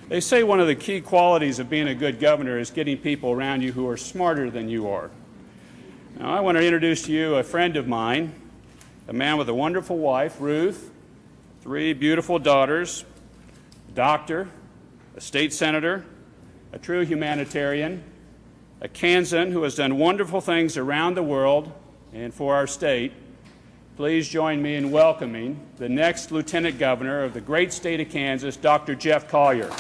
They say one of the key qualities of being a good governor is getting people around you who are smarter than you are. Now, I want to introduce to you a friend of mine, a man with a wonderful wife, Ruth, 3 beautiful daughters, a doctor, a state senator, a true humanitarian, a Kansan who has done wonderful things around the world and for our state. Please join me in welcoming the next Lieutenant Governor of the great state of Kansas, Dr. Jeff Colyer.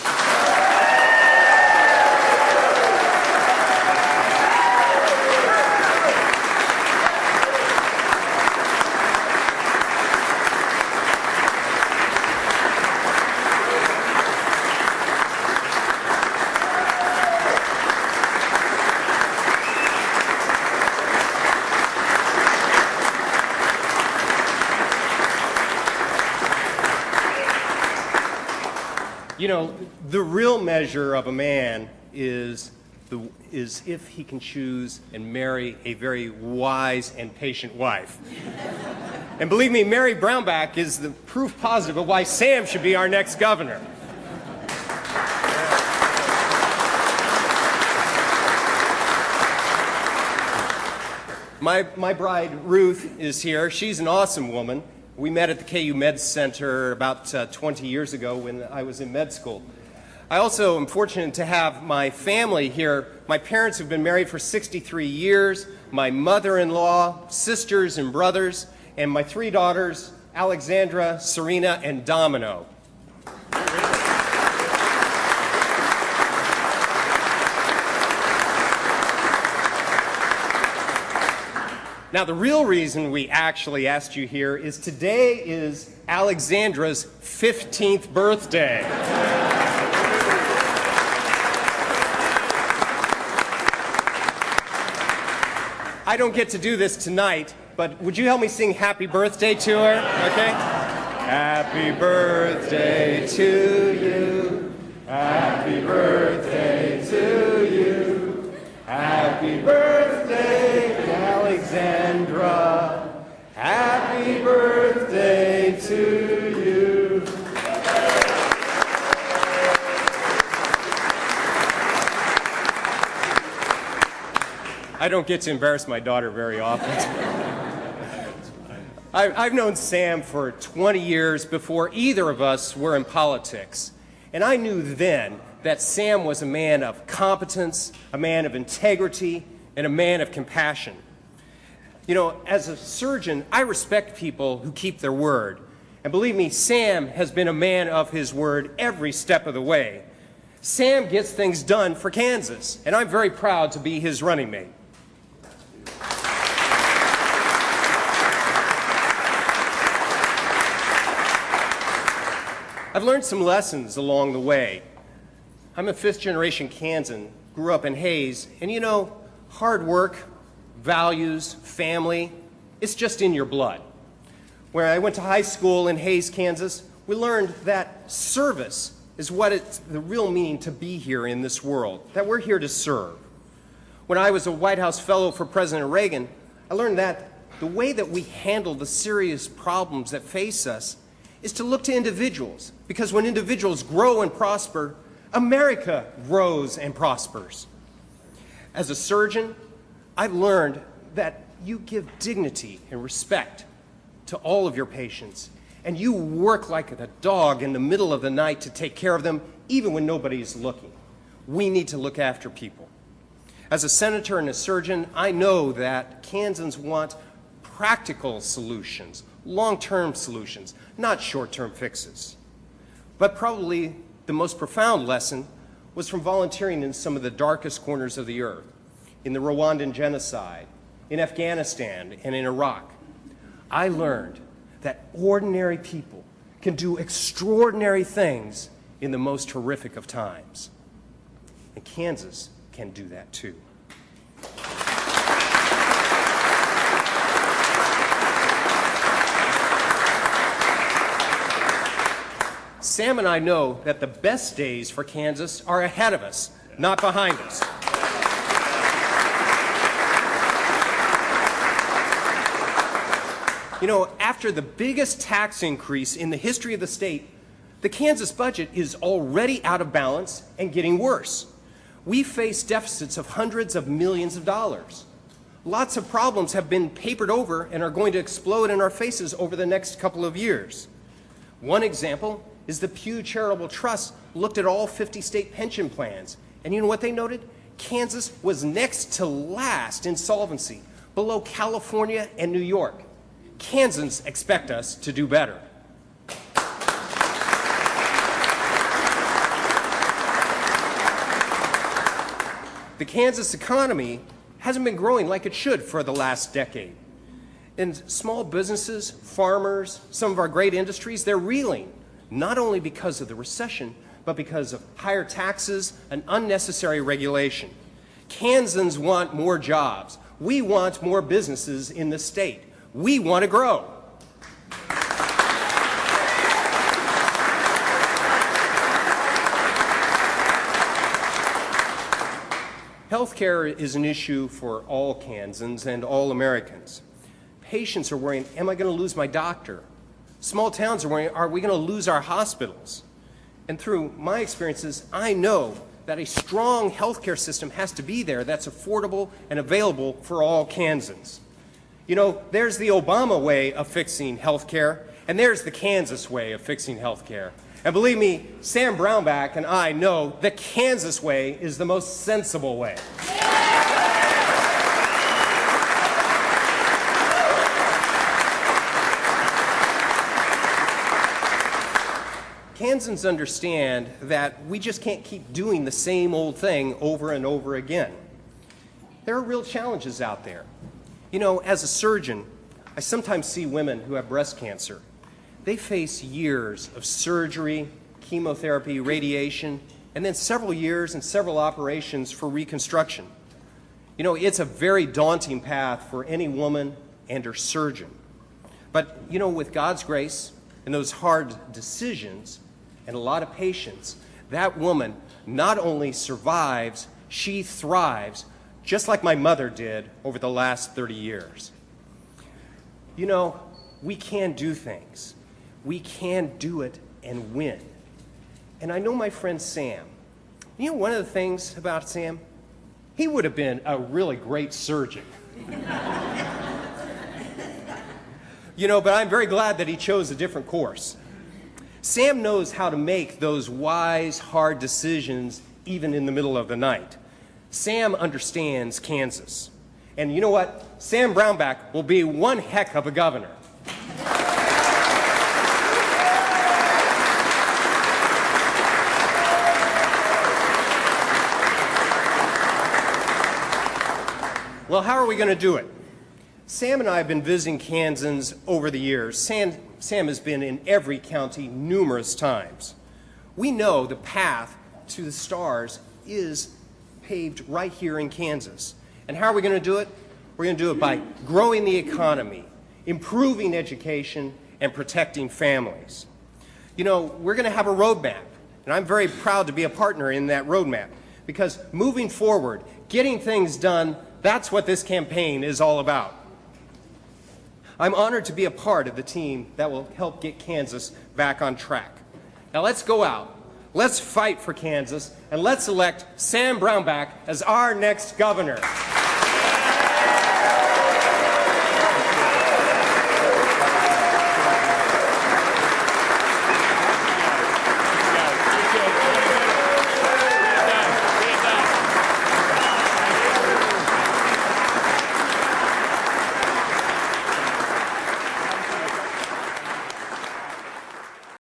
You know, the real measure of a man is if he can choose and marry a very wise and patient wife. And believe me, Mary Brownback is the proof positive of why Sam should be our next governor. My bride, Ruth, is here. She's an awesome woman. We met at the KU Med Center about 20 years ago when I was in med school. I also am fortunate to have my family here. My parents have been married for 63 years, my mother-in-law, sisters and brothers, and my 3 daughters, Alexandra, Serena, and Domino. Now, the real reason we actually asked you here is today is Alexandra's 15th birthday. I don't get to do this tonight, but would you help me sing happy birthday to her, okay? Happy birthday to you. Happy birthday to you. Happy birthday, Alexandra. Happy birthday to you. I don't get to embarrass my daughter very often. I've known Sam for 20 years before either of us were in politics. And I knew then that Sam was a man of competence, a man of integrity, and a man of compassion. You know, as a surgeon, I respect people who keep their word. And believe me, Sam has been a man of his word every step of the way. Sam gets things done for Kansas, and I'm very proud to be his running mate. I've learned some lessons along the way. I'm a 5th-generation Kansan, grew up in Hays, and you know, hard work, values, family, it's just in your blood. Where I went to high school in Hays, Kansas, we learned that service is what it's the real meaning to be here in this world, that we're here to serve. When I was a White House fellow for President Reagan, I learned that the way that we handle the serious problems that face us is to look to individuals, because when individuals grow and prosper, America grows and prospers. As a surgeon, I've learned that you give dignity and respect to all of your patients, and you work like a dog in the middle of the night to take care of them, even when nobody's looking. We need to look after people. As a senator and a surgeon, I know that Kansans want practical solutions, long-term solutions, not short-term fixes. But probably the most profound lesson was from volunteering in some of the darkest corners of the earth, in the Rwandan genocide, in Afghanistan, and in Iraq. I learned that ordinary people can do extraordinary things in the most horrific of times. And Kansas can do that too. Sam and I know that the best days for Kansas are ahead of us, not behind us. You know, after the biggest tax increase in the history of the state, The Kansas budget is already out of balance and getting worse. We face deficits of hundreds of millions of dollars. Lots of problems have been papered over and are going to explode in our faces over the next couple of years. One example is the Pew Charitable Trust looked at all 50 state pension plans, and you know what they noted? Kansas was next to last in solvency, below California and New York. Kansans expect us to do better. The Kansas economy hasn't been growing like it should for the last decade. And small businesses, farmers, some of our great industries, they're reeling, not only because of the recession, but because of higher taxes and unnecessary regulation. Kansans want more jobs. We want more businesses in the state. We want to grow. Healthcare is an issue for all Kansans and all Americans. Patients are worrying, am I going to lose my doctor? Small towns are worrying, are we going to lose our hospitals? And through my experiences, I know that a strong healthcare system has to be there that's affordable and available for all Kansans. You know, there's the Obama way of fixing healthcare, and there's the Kansas way of fixing healthcare. And believe me, Sam Brownback and I know the Kansas way is the most sensible way. Kansans understand that we just can't keep doing the same old thing over and over again. There are real challenges out there. You know, as a surgeon, I sometimes see women who have breast cancer. They face years of surgery, chemotherapy, radiation, and then several years and several operations for reconstruction. You know, it's a very daunting path for any woman and her surgeon. But, you know, with God's grace and those hard decisions and a lot of patience, that woman not only survives, she thrives, just like my mother did over the last 30 years. You know, we can do things. We can do it and win. And I know my friend Sam. You know one of the things about Sam? He would have been a really great surgeon. You know, but I'm very glad that he chose a different course. Sam knows how to make those wise, hard decisions even in the middle of the night. Sam understands Kansas. And you know what? Sam Brownback will be one heck of a governor. Well, how are we going to do it? Sam and I have been visiting Kansans over the years. Sam has been in every county numerous times. We know the path to the stars is paved right here in Kansas. And how are we going to do it? We're going to do it by growing the economy, improving education, and protecting families. You know, we're going to have a roadmap, and I'm very proud to be a partner in that roadmap, because moving forward, getting things done, that's what this campaign is all about. I'm honored to be a part of the team that will help get Kansas back on track. Now let's go out, let's fight for Kansas, and let's elect Sam Brownback as our next governor.